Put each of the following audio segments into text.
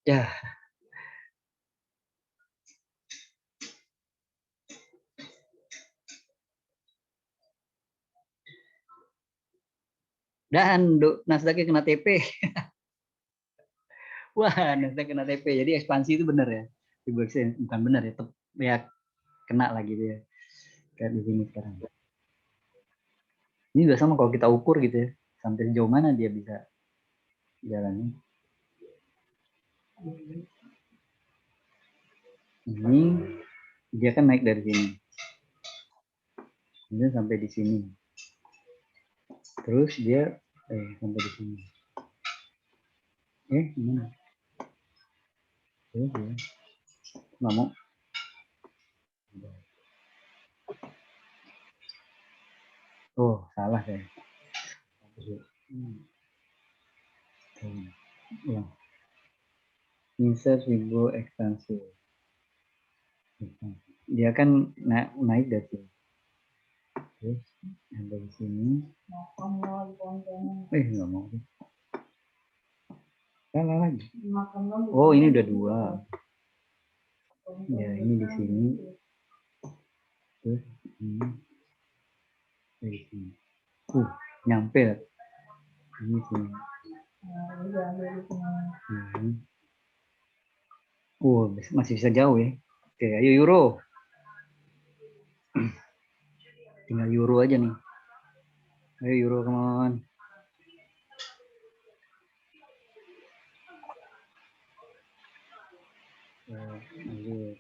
Ya. Dan Nasdaq kena TP. Wah, Nasdaq kena TP. Jadi ekspansi itu benar ya. Di bukan benar ya. Ya kena lagi dia. Kayak di sini sekarang. Ini juga sama kalau kita ukur gitu ya. Sampai sejauh mana dia bisa jalan. Ini dia kan naik dari sini. Kemudian sampai di sini. Terus dia sampai di sini. Gimana? Terus ya. Nggak mau. Oh, salah saya. Ya. Insert ribu ekspansi. Dia kan naik dari sini. Terus dari sini. Nggak mau. Salah lagi. Oh, ini udah dua. Ya, ini di sini. Terus ini dari sini. Nyampe. Ini sini. Masih bisa jauh ya. Oke, ayo euro. Tinggal euro aja nih. Ayo euro, come on. Lanjut.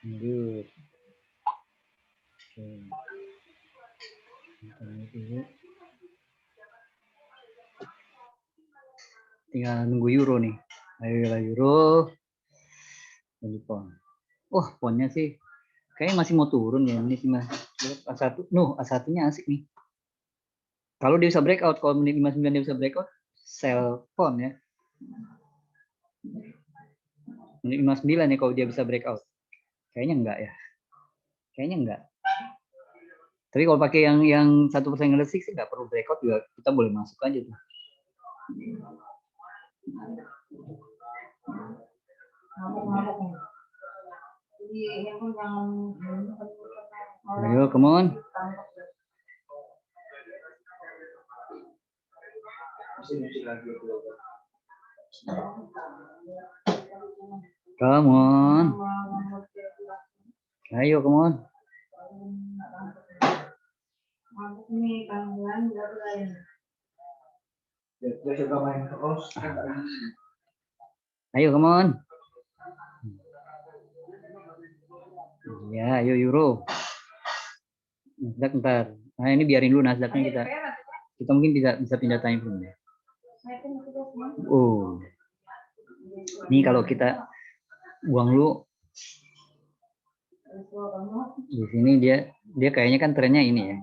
Lanjut. Tinggal nunggu euro nih. Ayo euro. Jadi pon. Oh, ponnya sih kayaknya masih mau turun ya ini sih mas. A1, A1-nya asik nih. Kalau dia bisa breakout, kalau menit 59 dia bisa breakout, sell pon ya. Menit 59 ya kalau dia bisa breakout. Kayaknya enggak ya. Kayaknya enggak. Tapi kalau pakai yang 1% ngeresik sih nggak perlu breakout juga, kita boleh masuk aja tuh. Ayo, come on. Come on. Ayo, come on. Ayo, come on. Ya, ayo euro. Nasdaq ntar. Nah, ini biarin dulu Nasdaqnya kita. Kita mungkin bisa pindah time frame ya. Oh. Ini kalau kita buang dulu. Di sini dia kayaknya kan trennya ini ya.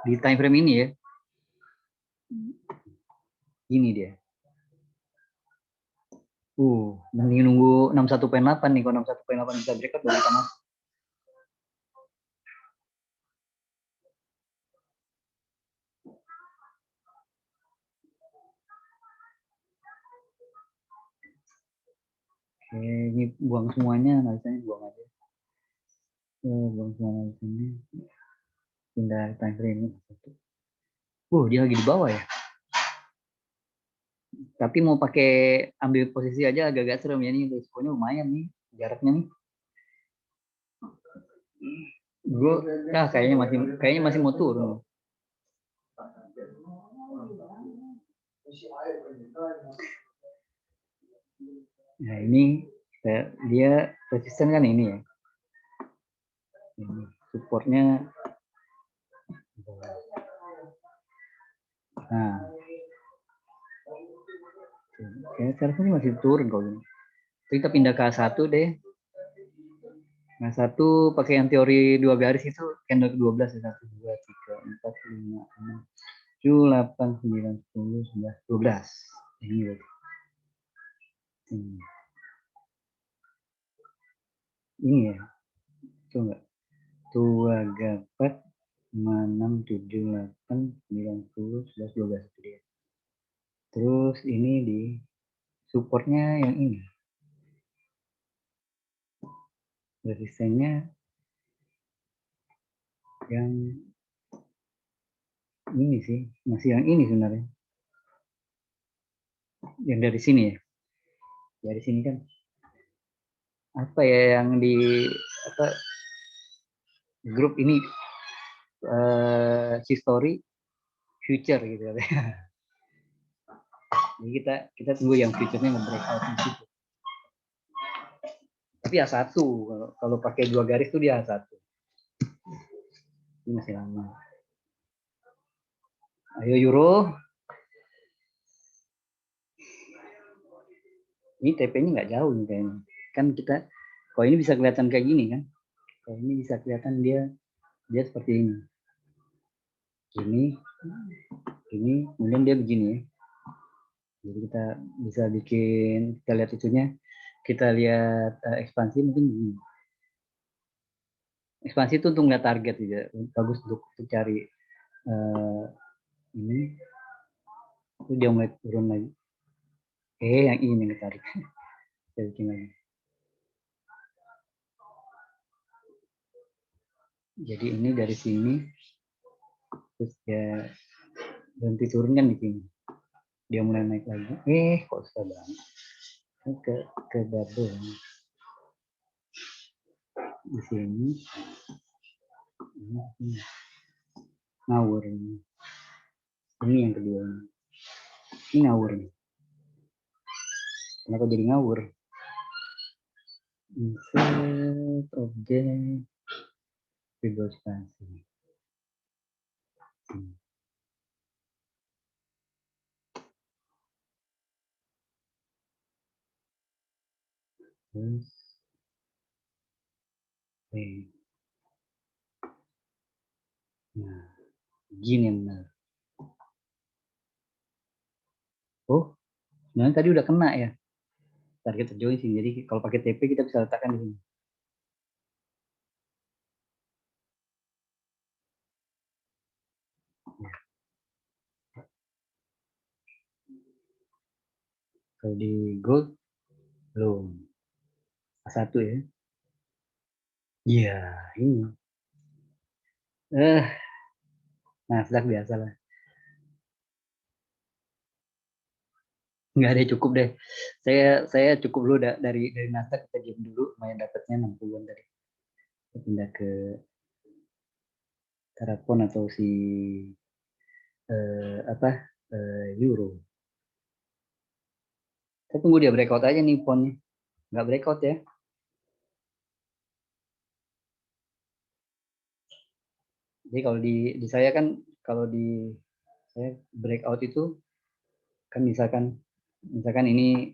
Di time frame ini ya. Ini dia. Mending nunggu 61.8 nih. Kalau 61.8 bisa breakout baru kita masuk. Oke, ini buang semuanya, analisanya buang aja. Buang semua analisanya. Pindah time frame ini. Dia lagi di bawah ya. Tapi mau pakai ambil posisi aja agak-agak serem ya nih. Risikonya lumayan nih, jaraknya nih. Kayaknya masih mau turun. Nah ini dia resisten kan ini ya. Ini supportnya. Nah, kayaknya sekarang masih turun kalau ini. Kita pindah ke A1 deh. Nah, satu pakai yang teori 2 garis itu candle ke 12 ya. 1, 2, 3, 4, 5, 6, 7, 8, 9, 10, 11, 12. Ini berarti. Ini ya. Tuh enggak? 2 gapat 6 7 8 9 10 11 12 itu dia. Terus ini di supportnya yang ini. Resistennya yang ini sih, masih yang ini sebenarnya. Yang dari sini ya. Dari sini kan apa ya yang di apa grup ini history future gitu ya. Jadi kita tunggu yang future-nya nge-breakout di situ. Tapi A1 kalau pakai 2 garis tuh dia A1. Ini masih lama. Ayo euro. Ini TP-nya nggak jauh nih kayaknya. Kan kita kalau ini bisa kelihatan kayak gini kan. Kalau ini bisa kelihatan dia seperti ini. Ini kemudian dia begini ya. Jadi kita bisa bikin, kita lihat itunya, kita lihat ekspansi mungkin begini. Ekspansi itu untuk lihat target juga, bagus untuk cari ini. Itu dia mulai turun lagi. Yang ini yang ditarik. Saya bikin lagi. Jadi ini dari sini, terus dia berhenti turun kan di sini. Dia mulai naik lagi. Kok susah banget. Ke double. Di sini. Ini ngawur ini. Ini yang kedua. Ini ngawur nih. Kenapa jadi ngawur? Insert objek bebas spasi. Terus nah gini benar. Sebenarnya tadi udah kena ya target terjoin sih. Jadi kalau pakai TP kita bisa letakkan di sini. Kalau di gold belum A1 ya. Iya, ini. Nah, sudah biasa lah. Nggak ada cukup deh. Saya cukup dulu dari Nasdaq kita diam dulu, main dapatnya 60-an tadi. Kita pindah ke Terapon atau si euro. Saya tunggu dia breakout aja nih ponnya. Nggak breakout ya. Jadi kalau di saya kan kalau di saya breakout itu kan misalkan ini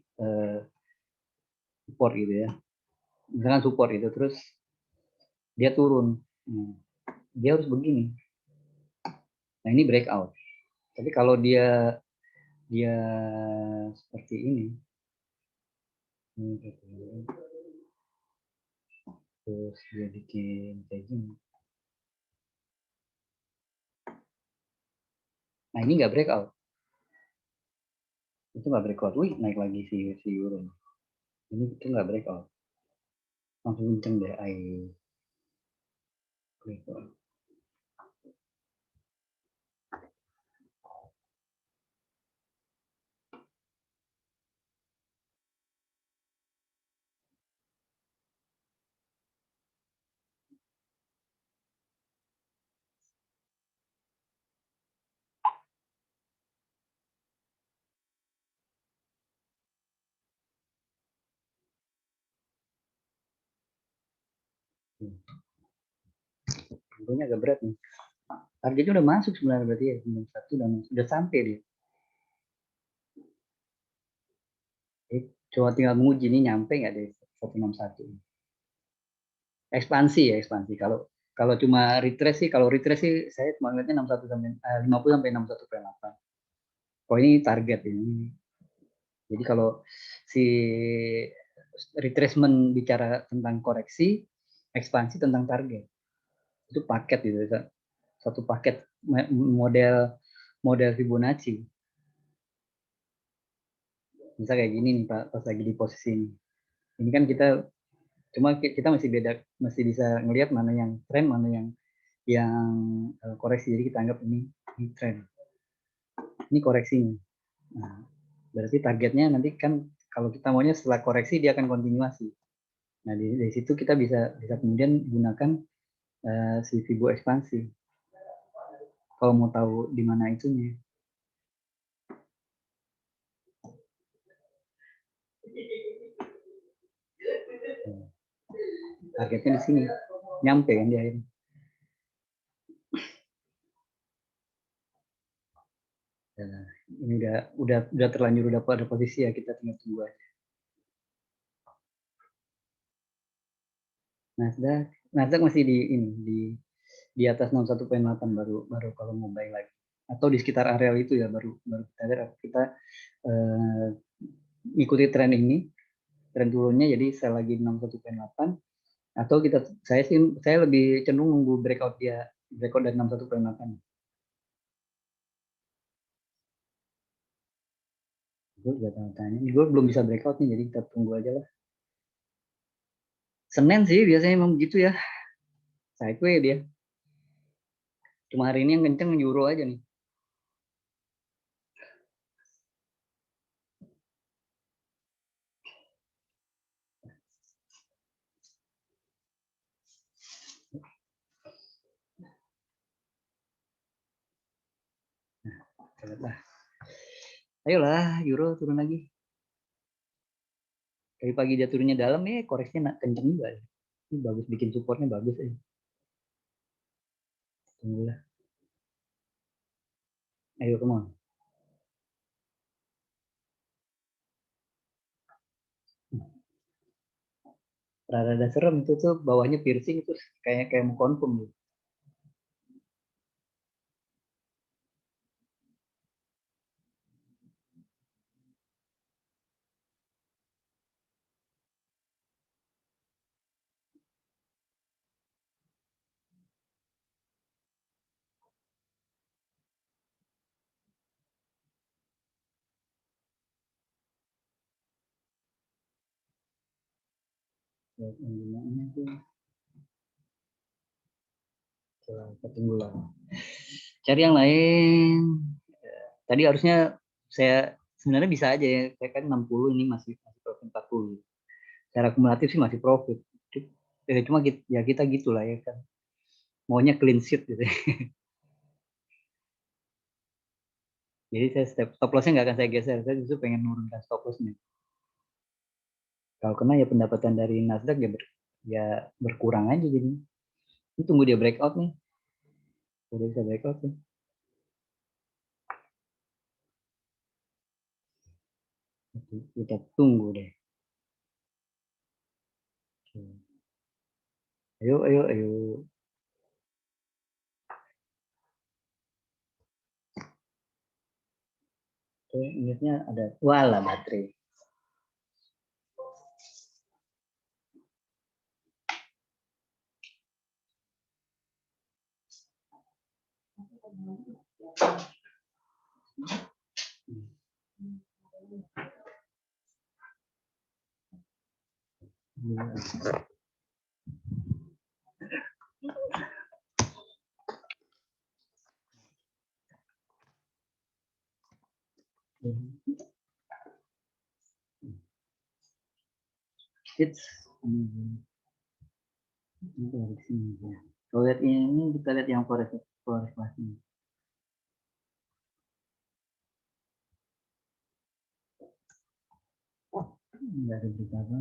support gitu ya. Misalkan support itu terus dia turun. Dia harus begini. Nah, ini breakout. Tapi kalau dia seperti ini. Terus dia bikin kayak gini. Nah, ini nggak breakout. Itu nggak breakout. Wih, naik lagi si euro. Ini itu nggak breakout. Langsung kenceng deh breakout. Tentunya agak berat nih. Targetnya udah masuk sebenarnya berarti ya. 91 dan udah sampai dia. Coba tinggal menguji nih nyampe nggak deh 161. Ekspansi ya ekspansi. Kalau cuma retrace sih, kalau retrace sih saya cuma ngeliatnya 61 sampai 50 sampai 61,8. Oh ini target ini. Jadi kalau si retracement bicara tentang koreksi, ekspansi tentang target. Itu paket gitu, satu paket model Fibonacci. Misal kayak gini nih Pak, pas lagi di posisi ini. Ini kan cuma kita masih bisa ngelihat mana yang tren, mana yang koreksi. Jadi kita anggap ini tren. Ini koreksinya. Nah, berarti targetnya nanti kan kalau kita maunya setelah koreksi dia akan kontinuasi. Nah, dari situ kita bisa kemudian gunakan si Fibo ekspansi. Kalau mau tahu di mana itunya. Targetnya di sini. Nyampe kan di akhirnya. Nah, ini udah terlanjur udah pada posisi ya, kita tinggal tunggu aja. Nasdaq masih di atas 61,8 baru kalau mau buy lagi, atau di sekitar areal itu ya baru kita lihat kita ikuti tren ini, tren turunnya, jadi saya lagi 61,8, atau saya lebih cenderung nunggu breakout dari 61,8. Gue belum bisa breakout nih, jadi kita tunggu aja lah. Senin sih biasanya emang begitu ya, sideways dia. Cuma hari ini yang kenceng euro aja nih. Nah, ayolah euro turun lagi. Dari pagi dia turunnya dalam nih, koreksinya kenceng juga. Ini bagus, bikin supportnya bagus ya. Tunggulah. Ayo, come on. Rada serem itu tuh, bawahnya piercing itu kayak mau confirm gitu. Yang tuh coba tunggu lah. Cari yang lain. Tadi harusnya saya sebenarnya bisa aja ya. Saya kan 60, ini masih profit 40. Secara akumulatif sih masih profit. Cuma ya kita gitulah ya kan. Maunya clean sheet gitu. Jadi saya stop lossnya nggak akan saya geser. Saya justru pengen menurunkan stop lossnya. Kalau kena ya pendapatan dari Nasdaq ya berkurang aja jadi. Ini tunggu dia breakout nih. Udah bisa breakout nih. Kita tunggu deh. Ayo, ayo, ayo. Oke, newsnya ada. Wala baterai. It's dari sini ya. Kalau lihat ini kita lihat yang forex ini. Enggak ada berita apa.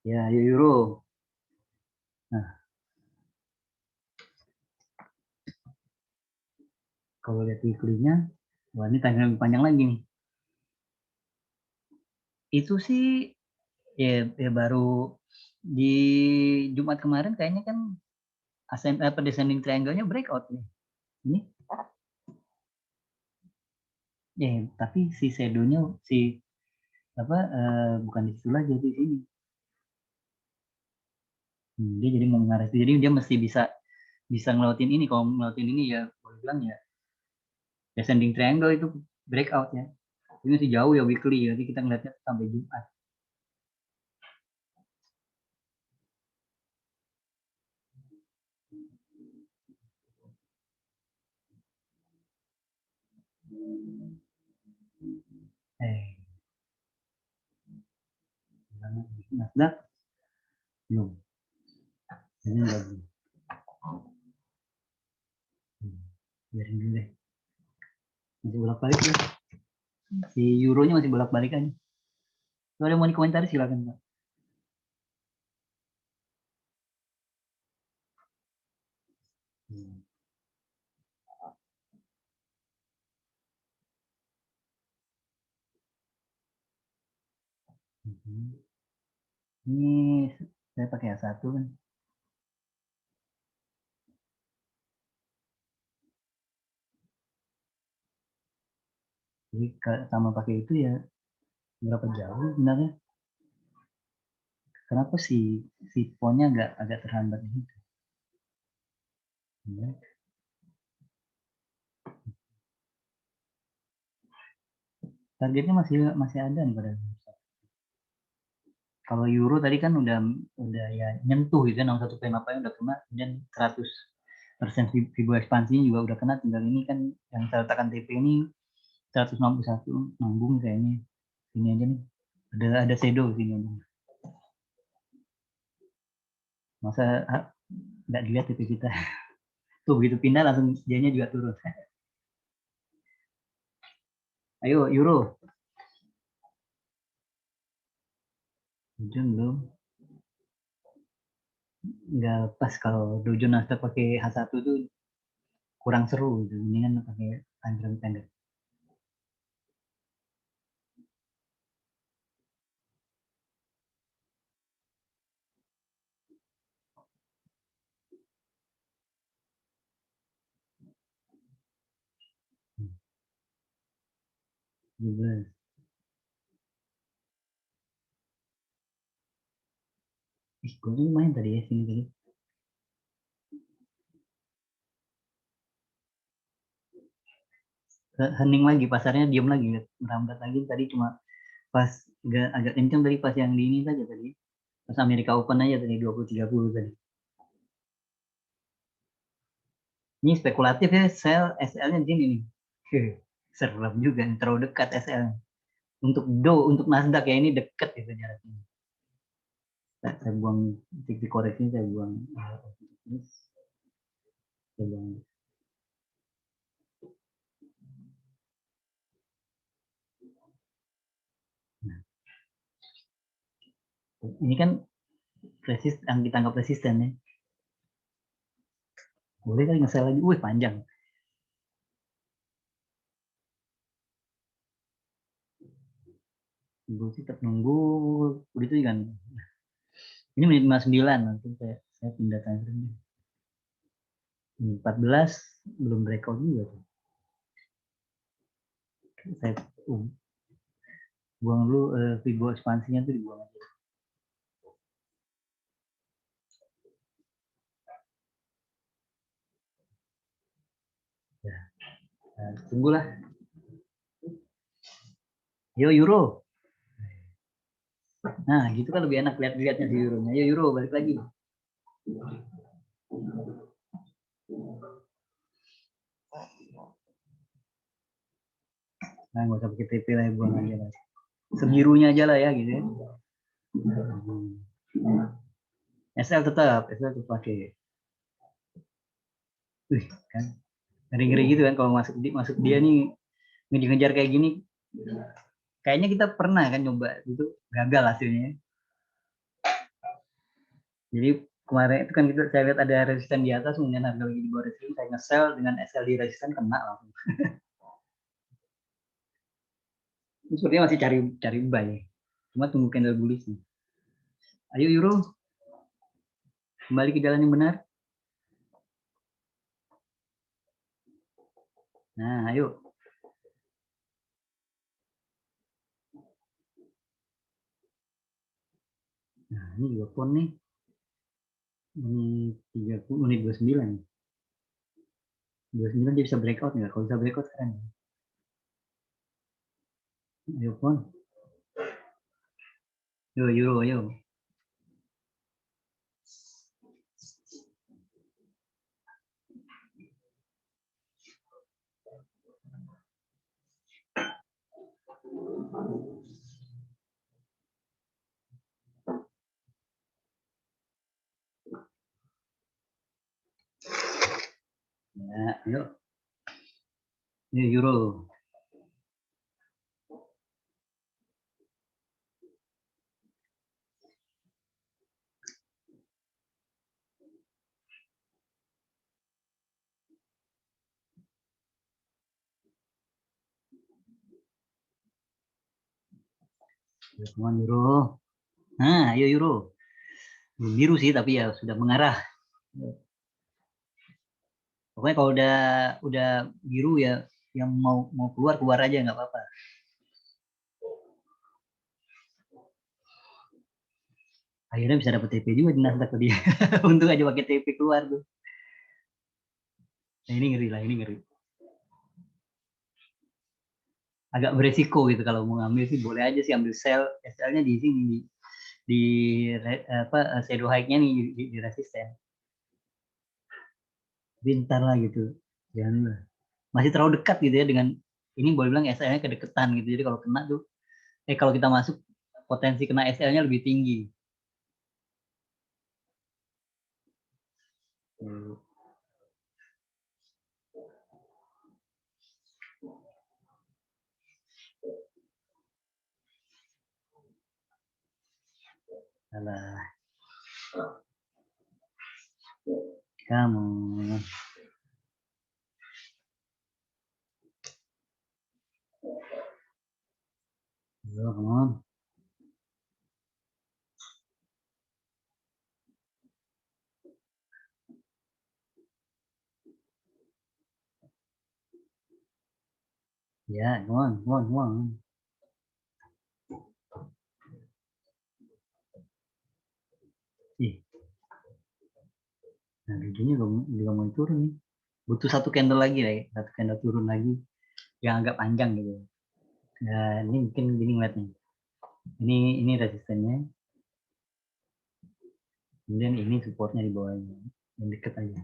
Ya, euro. Nah, kalau lihat weekly-nya, wah ini tanya lebih panjang lagi nih. Itu sih ya baru di Jumat kemarin kayaknya kan descending triangle-nya breakout nih. Ini Tapi si shadow-nya si apa bukan di situ lagi di sini. Dia jadi mau mengarah itu. Jadi dia mesti bisa ngelautin ini. Kalau ngelautin ini ya boleh bilang ya descending triangle itu breakout ya. Ini masih jauh ya weekly. Jadi kita ngeliatnya sampai Jumat. Eh, Nasdaq belum. Ini enggak belum. Biarin dulu deh. Masih bolak-balik ya. Si euronya masih bolak-balik aja. Kalau ada mau dikomentari silakan Pak. Ini saya pakai A1 kan. Jadi sama pakai itu ya berapa jauh sebenarnya. Kenapa si ponnya agak terhambat gitu. Ya. Targetnya masih ada nih pada. Kalau euro tadi kan udah ya nyentuh gitu kan 61,8 udah kena dan 100% Fibo ekspansinya juga udah kena, tinggal ini kan yang saya letakkan TP ini 161 nanggung kayaknya. Sini aja nih. Ada shadow sini aja. Masa nggak dilihat TP kita. Tuh begitu pindah langsung dianya juga turun. Ayo euro. Ujung belum. Nggak pas kalau dojo Nasdaq pakai H1 tuh kurang seru gitu. Mendingan pakai time frame pendek. Hmm, 17. Gue lumayan tadi ya sini tadi. Hening lagi, pasarnya diam lagi, merambat lagi. Tadi cuma pas agak kenceng tadi pas yang di ini saja tadi. Pas Amerika Open aja tadi 20-30 tadi. Ini spekulatif ya, SL-nya di sini nih. Serem juga, terlalu dekat SL. Untuk Nasdaq ya ini dekat gitu jaraknya. Saya buang titik koreksi, saya buang. Saya buang. Nah, ini kan yang kita anggap resisten ya. Boleh kali nge lagi, wih panjang. Gue sih tetap nunggu begitu kan. Ini menit 59 nanti saya pindah time frame. 14 belum breakout juga tuh. Saya buang dulu Fibo ekspansinya tuh dibuang aja. Ya, nah, tunggulah. Yo euro. Nah, gitu kan lebih enak lihat-lihatnya di euronya. Yo euro balik lagi. Nah, nggak usah pakai TP lah, buang aja lah. Sebirunya aja lah ya gitu ya. SL tetap pakai. Wih, kan ngeri-ngeri gitu kan kalau masuk dia nih ngejar-ngejar kayak gini. Kayaknya kita pernah kan nyoba itu gagal hasilnya. Jadi kemarin itu kan saya lihat ada resisten di atas, kemudian harga lagi di bawah resisten, saya nge-sell dengan SL di resisten kena langsung. Ini sepertinya masih cari cari buy. Cuma tunggu candle bullish nih. Ayo euro kembali ke jalan yang benar. Nah, ayo. ini juga pon nih. Ini 30 menit 29. 29 dia bisa breakout nggak? Kalau bisa breakout keren. Ayo pon. Yo euro yo. Ya, yuk. Ini euro. Come on euro. Nah, ayo euro. Biru sih tapi ya sudah mengarah. Pokoknya kalau udah biru ya yang mau keluar aja nggak apa-apa. Akhirnya bisa dapat TP juga di Nasdaq tadi. Untung aja pakai TP keluar tuh. Nah, ini ngeri lah, ini ngeri. Agak beresiko gitu kalau mau ngambil sih boleh aja sih ambil sell, SL-nya di sini di apa shadow high-nya nih di resisten. Bentar lah gitu. Jangan lah. Masih terlalu dekat gitu ya dengan ini boleh bilang SL-nya kedekatan gitu. Jadi kalau kena tuh kalau kita masuk potensi kena SL-nya lebih tinggi. Alah, kamu. Yo, come on. Ya, come on, come on, come on. Ih, nah bijinya juga mau turun nih. Butuh satu candle lagi lah, satu candle turun lagi yang agak panjang gitu. Nah, ini mungkin gini ngeliatnya. Ini resistennya. Kemudian ini supportnya di bawahnya. Yang deket aja.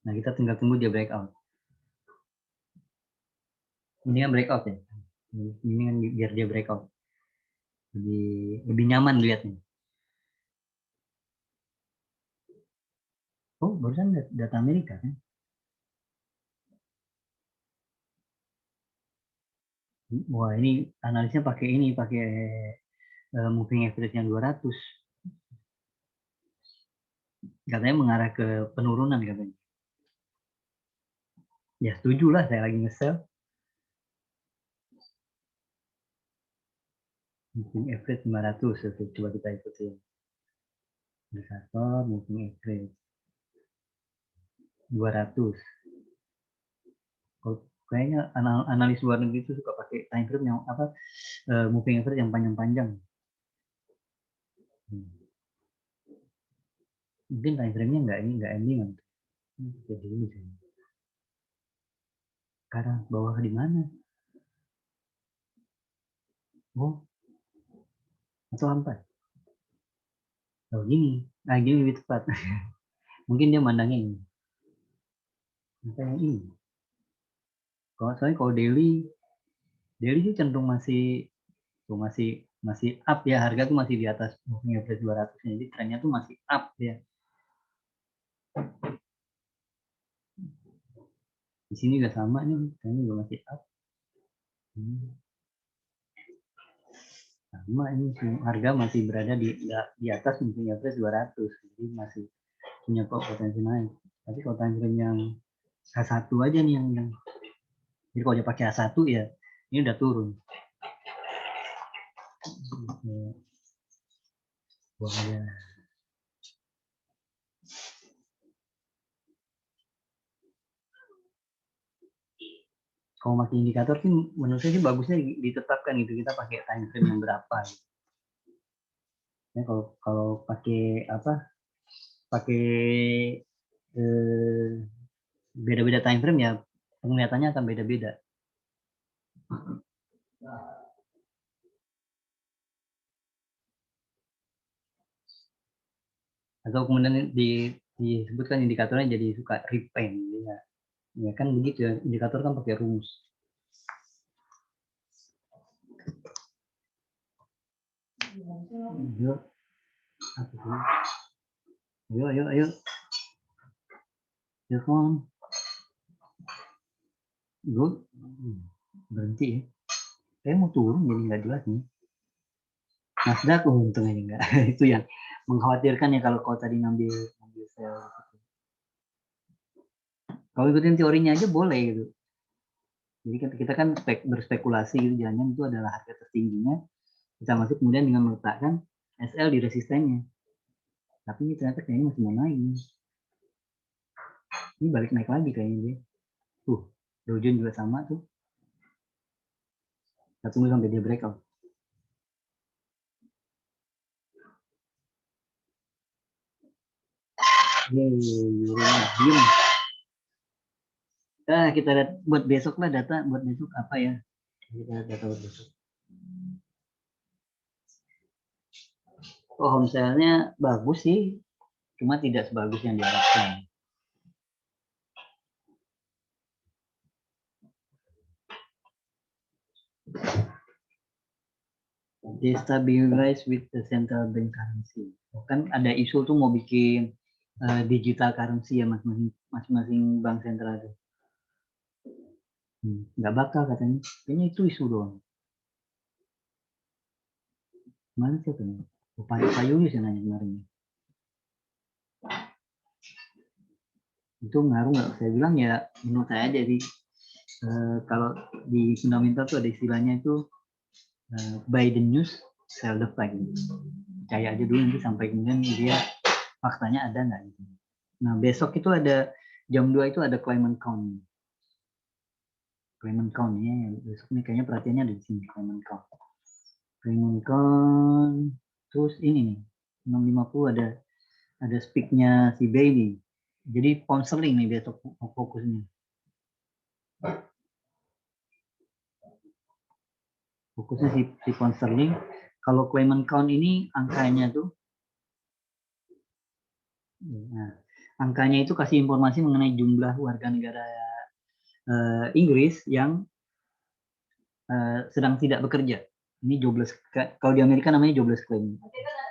Nah, kita tinggal tunggu dia breakout. Ini kan breakout ya. Ini kan biar dia breakout. Lebih nyaman lihatnya. Oh, barusan data Amerika kan? Wah, ini analisnya pakai moving average yang 200. Katanya mengarah ke penurunan katanya. Ya setuju lah, saya lagi nge-sell. Moving average 500. Oke, coba kita ikutin. Indikator moving average 200. Kayaknya analis luar negeri itu suka pakai time frame yang apa moving average yang panjang-panjang. Mungkin time frame-nya nggak ending kan. Jadi ini sih. Sekarang bawah di mana? Oh, atau apa? Oh gini, nah gini lebih tepat. Mungkin dia mandangnya ini. Maka yang ini. Kalau daily sih cenderung masih masih up ya, harga tuh masih di atas moving average 200. Jadi trennya tuh masih up ya. Di sini juga sama nih, trennya juga masih up. Sama ini harga masih berada di atas moving average 200. Jadi masih punya potensi naik. Tapi kalau time frame yang H1 aja nih yang jadi kalau dia pakai H1 ya ini udah turun. Buang aja. Kalau pakai indikator sih menurut saya sih bagusnya ditetapkan gitu, kita pakai time frame yang berapa gitu. Ya, kalau pakai apa? Pakai beda-beda time frame ya penglihatannya akan beda-beda. Atau kemudian disebutkan indikatornya jadi suka repaint ya. Ya kan begitu ya, indikator kan pakai rumus. Yuk, ayo. Telepon. Good. Berhenti ya. Saya mau turun jadi nggak jelas nih. Nasdaq untung aja nggak. Itu yang mengkhawatirkan ya kalau kau tadi ngambil sel. Kalau ikutin teorinya aja boleh gitu. Jadi kita kan berspekulasi gitu, jangan itu adalah harga tertingginya. Kita masuk kemudian dengan meletakkan SL di resistennya. Tapi ini ternyata kayaknya masih mau naik. Ini balik naik lagi kayaknya dia. Dow Jones juga sama tuh. Kita tunggu sampai dia breakout. Diem. Kita lihat buat besok lah data buat besok apa ya? Kita lihat data buat besok. Home sale-nya bagus sih, cuma tidak sebagus yang diharapkan. Destabilize with the central bank currency. Kan ada isu tuh mau bikin digital currency ya masing-masing bank sentral tuh. Nggak bakal katanya. Kayaknya itu isu doang. Mana sih tuh? Pak Yulis yang nanya kemarin. Itu ngaruh nggak? Saya bilang ya menurut saya jadi kalau di fundamental tuh ada istilahnya itu buy the news, sell the fact. Percaya aja dulu nanti sampai kemudian dia faktanya ada nggak gitu. Nah besok itu ada jam 2 itu ada claimant count. Claimant count ya, besok ini kayaknya perhatiannya ada di sini claimant count. Claimant count, terus ini nih 650 ada speaknya si Bailey. Jadi pound sterling nih besok fokusnya. Fokusnya si pound sterling. Kalau claimant count ini angkanya tuh, nah, angkanya itu kasih informasi mengenai jumlah warga negara Inggris yang sedang tidak bekerja. Ini jobless, kalau di Amerika namanya jobless claim.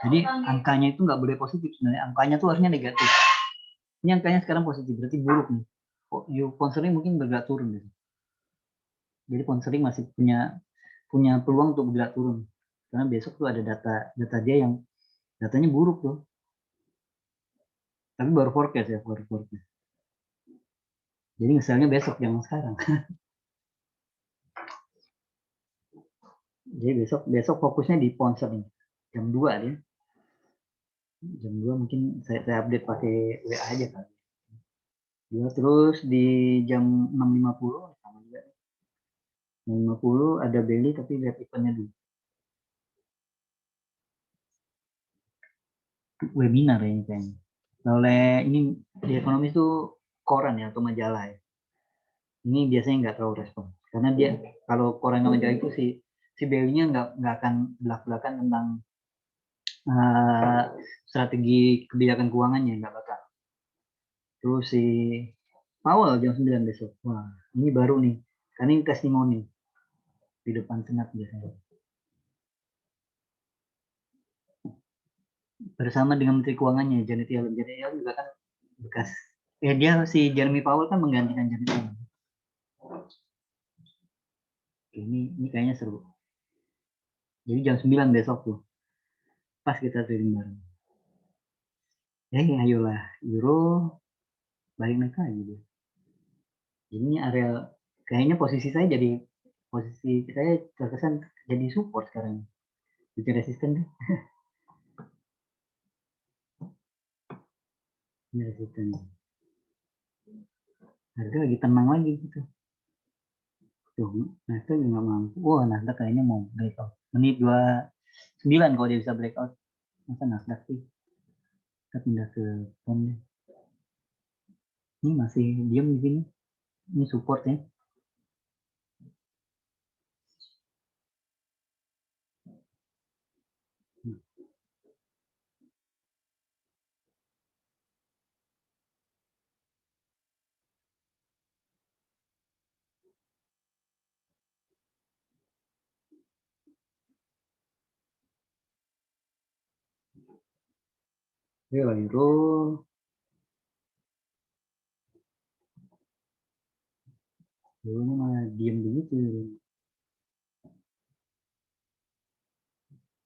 Jadi angkanya itu nggak boleh positif sebenarnya, angkanya tuh harusnya negatif. Ini angkanya sekarang positif, berarti buruk nih. Pound sterling mungkin bergerak turun. Gitu. Jadi pound sterling masih punya peluang untuk bergerak turun. Karena besok tuh ada data dia yang datanya buruk tuh. Tapi baru forecast ya, baru forecast. Jadi misalnya besok, jangan sekarang. Jadi besok fokusnya di pound sterling. Jam 2 dia. Jam 2 mungkin saya update pakai WA aja kan. Ya, terus di jam 6.50 sama juga. 6.50 ada Beli tapi lihat eventnya dulu. Webinar ya ini kayaknya. Oleh ini di ekonomi itu koran ya atau majalah ya. Ini biasanya nggak terlalu respon karena dia kalau koran atau majalah itu si Belinya nggak akan belak-belakan tentang strategi kebijakan keuangannya, nggak bakal. Terus si Powell jam 9 besok. Wah, ini baru nih. Karena ini testimoni di depan senat biasanya. Bersama dengan Menteri Keuangannya Janet Yellen. Janet Yellen juga kan bekas. Ya dia si Jeremy Powell kan menggantikan Janet Yellen. Ini kayaknya seru. Jadi jam 9 besok tuh. Pas kita trading bareng. Ya ayolah. Euro balik naik lagi deh. Ini area kayaknya posisi saya jadi posisi saya terkesan jadi support sekarang. Jadi resisten deh. Ini resisten. Harga lagi tenang lagi gitu. Tuh, Nasdaq nggak mampu. Wah, Nasdaq kayaknya mau breakout. Menit 29 kalau dia bisa breakout. Masa Nasdaq sih? Kita pindah ke bond. Ini masih diam di sini. Ini support ya. Oke, euro. Euronya malah diam begitu.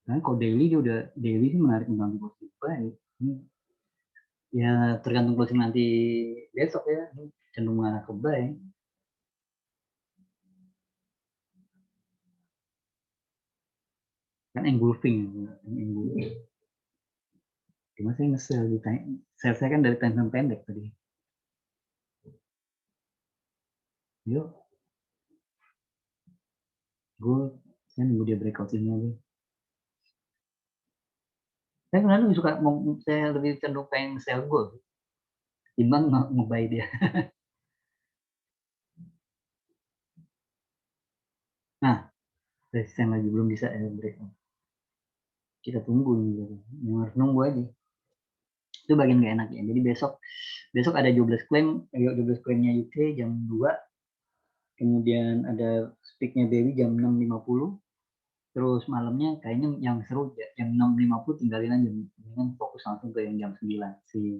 Nah, kalau daily dia udah daily sih menarik mengganggu positif baik. Ya tergantung closing nanti besok ya. Cenderung mengarah ke buy. Kan engulfing. Cuma saya nge-sell di time. Saya kan dari time frame pendek tadi. Yuk, saya nunggu dia breakout ini aja. Saya sebenarnya lebih suka, saya lebih cenderung pengen sell gold timbang nge-buy dia. Nah, resisten lagi belum bisa breakout. Kita tunggu nih, yang harus nunggu aja. Itu bagian gak enak ya. Jadi besok ada jobless claimnya UK jam 2, kemudian ada speaknya Dewi jam 6.50, terus malamnya kayaknya yang seru jam 6.50 tinggalin aja, dengan fokus langsung ke yang jam 9 si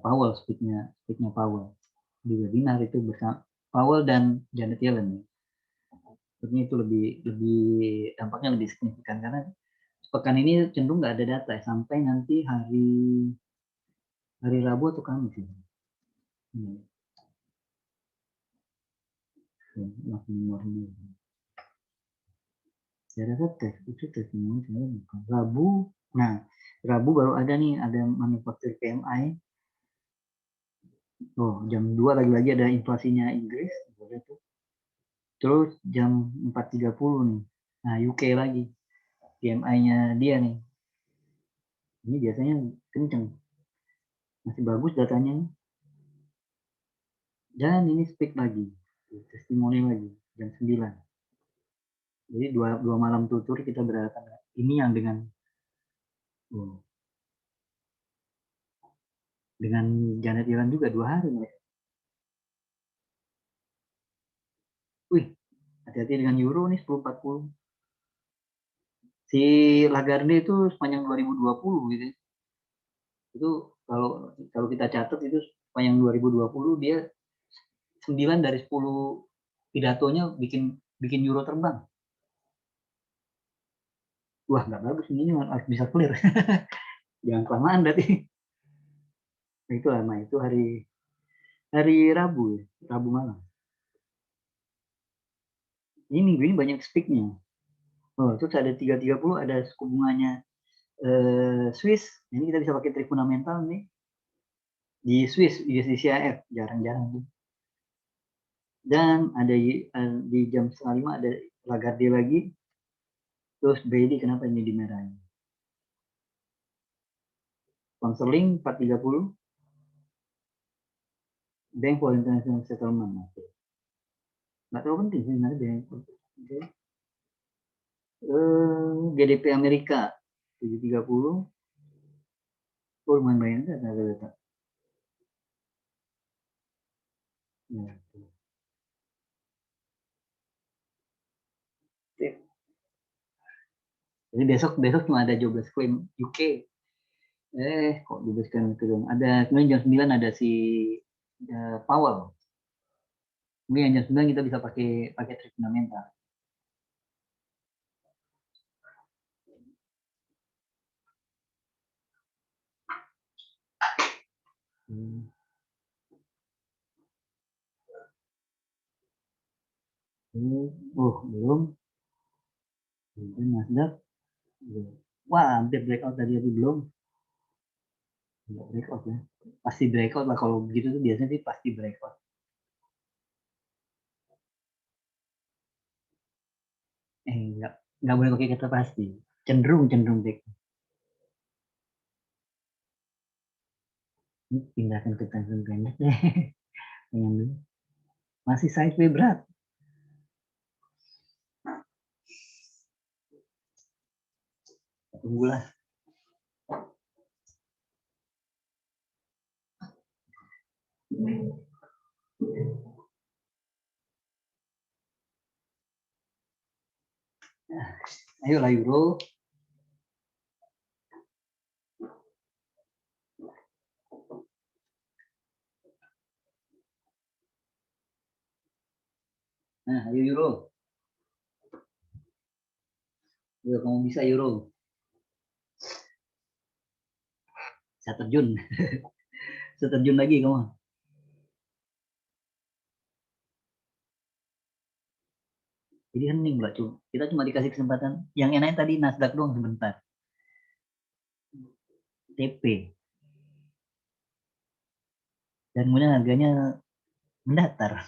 Powell, speaknya Powell di webinar itu bersama Powell dan Janet Yellen. Sebenarnya itu lebih dampaknya lebih signifikan karena pekan ini cenderung nggak ada data sampai nanti hari Rabu atau Kamis sih. Makin murni. Saya rasa itu tes semua sebenarnya bukan. Rabu baru ada nih, ada manufaktur PMI. Oh, jam 2 lagi-lagi ada inflasinya Inggris. Terus jam 4.30 nih. Nah, UK lagi. PMI-nya dia nih. Ini biasanya kenceng. Masih bagus datanya. Dan ini speak lagi. Testimoni lagi. Jam 9. Jadi dua malam tutur kita berhadapan. Ini yang dengan Janet Yellen juga 2 hari. Wih, hati-hati dengan euro nih 10.40. Si Lagarde itu sepanjang 2020 gitu. Itu kalau kita catat itu sepanjang 2020 dia 9 dari 10 pidatonya bikin euro terbang. Wah, nggak bagus ini harus bisa clear. Jangan kelamaan berarti. Nah, itu lama itu hari Rabu ya, Rabu malam. Ini minggu ini banyak speaknya. Oh, terus ada 3.30 ada suku bunganya Swiss. Ini kita bisa pakai trik fundamental nih. Di Swiss, di CAF, jarang-jarang tuh. Dan ada di jam 4:30 ada Lagarde lagi. Terus Bailey kenapa ini dimerahin? Konseling 4.30. Bank for International Settlement. Nggak terlalu penting sih sebenarnya bank. Okay. GDP Amerika 7.30. Oh, lumayan banyak data. Ya. Jadi besok cuma ada jobless claim UK. Kok jobless claim itu dong? Ada kemudian jam 9 ada si Powell. Mungkin jam 9 kita bisa pakai trik fundamental. Belum. Mungkin Nasdaq. Wah, hampir breakout tadi belum. Enggak breakout ya. Pasti breakout lah kalau begitu tuh biasanya sih pasti breakout. Enggak boleh pakai kata pasti. Cenderung breakout. Ini pindahkan ke tanggung pendek deh. Yang dulu. Masih sideway berat. Tunggulah. Ayolah Euro. Nah, ayo Euro. Ayo kamu bisa Euro. Saya terjun. Saya terjun lagi kamu. Jadi hening Mbak. Kita cuma dikasih kesempatan. Yang enaknya tadi Nasdaq doang sebentar. TP. Dan kemudian harganya mendatar.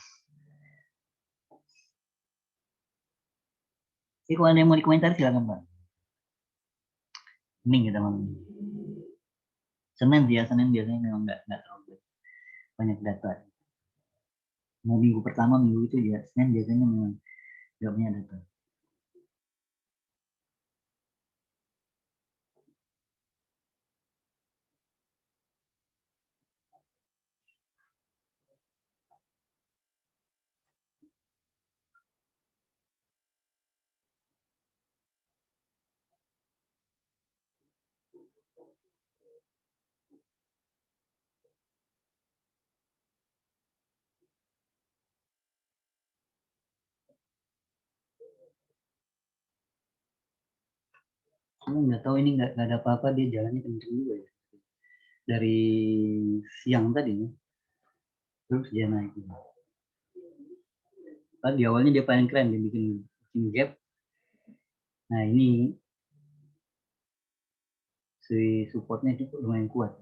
Jadi kalau ada yang mau dikomentari silakan Mbak. Hening kita malam ini. Senin ya, Senin biasanya memang nggak terlalu banyak data. Mau minggu pertama, minggu itu ya, Senin biasanya memang nggak punya data. Cuma nggak tahu ini nggak ada apa-apa, dia jalannya kenceng juga ya. Dari siang tadi, terus dia naik. Tadi di awalnya dia paling keren, dia bikin gap. Nah ini si supportnya cukup lumayan kuat.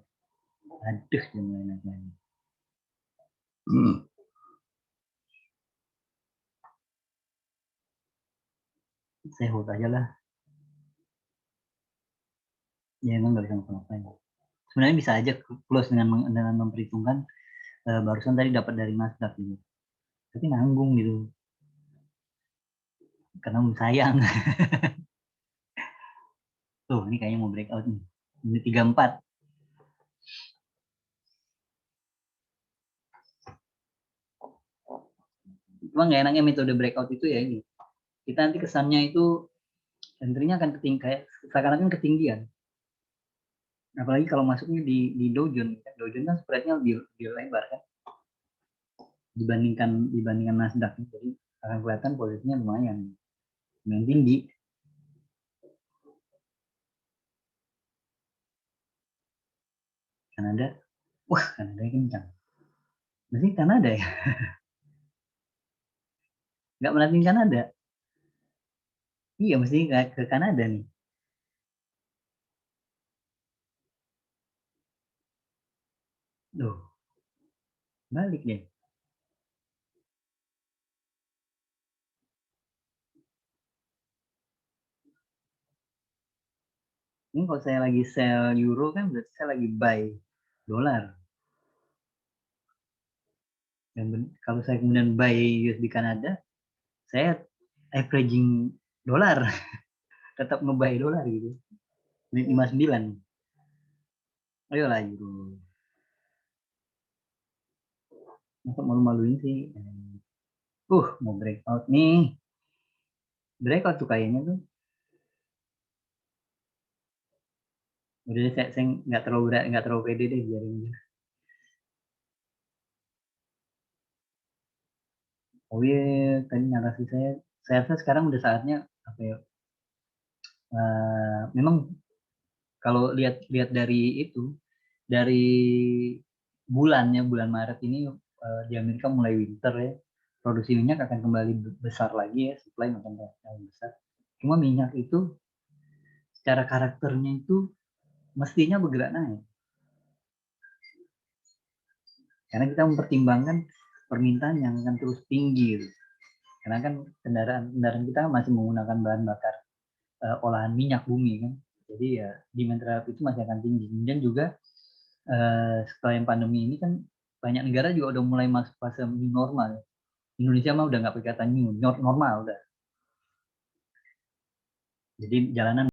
Aduh, dia mulai naik lagi. Saya hold aja lah. Ya emang nggak bisa ngapa-ngapain. Sebenarnya bisa aja close dengan memperhitungkan barusan tadi dapat dari Nasdaq gitu. Tapi nanggung gitu. Karena sayang. Tuh, ini kayaknya mau breakout nih. Ini 34. Cuma nggak enaknya metode breakout itu ya ini. Kita nanti kesannya itu entry-nya akan kayak seakan-akan ketinggian. Apalagi kalau masuknya di Dow Jones. Dow Jones kan spread-nya lebih lebar kan dibandingkan Nasdaq. Jadi akan kelihatan posisinya lumayan tinggi. Kanada, wah Kanada kencang. Mesti Kanada ya? Nggak merhatiin Kanada? Iya, mesti ke Kanada nih. Loh, balik deh. Ini kalau saya lagi sell euro kan berarti saya lagi buy dolar. Dan kalau saya kemudian buy USD Kanada, saya averaging dolar. Tetap nge-buy dolar gitu. Menit 59. Ayolah euro. Masa malu-maluin sih. Mau breakout nih. Breakout tuh kayaknya tuh. Udah saya nggak terlalu pede deh biarin aja. Oh iya, tadi narasi saya rasa sekarang udah saatnya apa ya? Memang kalau lihat lihat dari itu, dari bulan Maret ini di Amerika mulai winter ya, produksi minyak akan kembali besar lagi ya, supply akan besar. Cuma minyak itu secara karakternya itu mestinya bergerak naik. Karena kita mempertimbangkan permintaan yang akan terus tinggi gitu. Karena kan kendaraan kita masih menggunakan bahan bakar olahan minyak bumi kan. Jadi ya demand terhadap itu masih akan tinggi. Kemudian juga setelah yang pandemi ini kan banyak negara juga udah mulai masuk fase new normal. Indonesia mah udah nggak pakai kata new normal udah. Jadi jalanan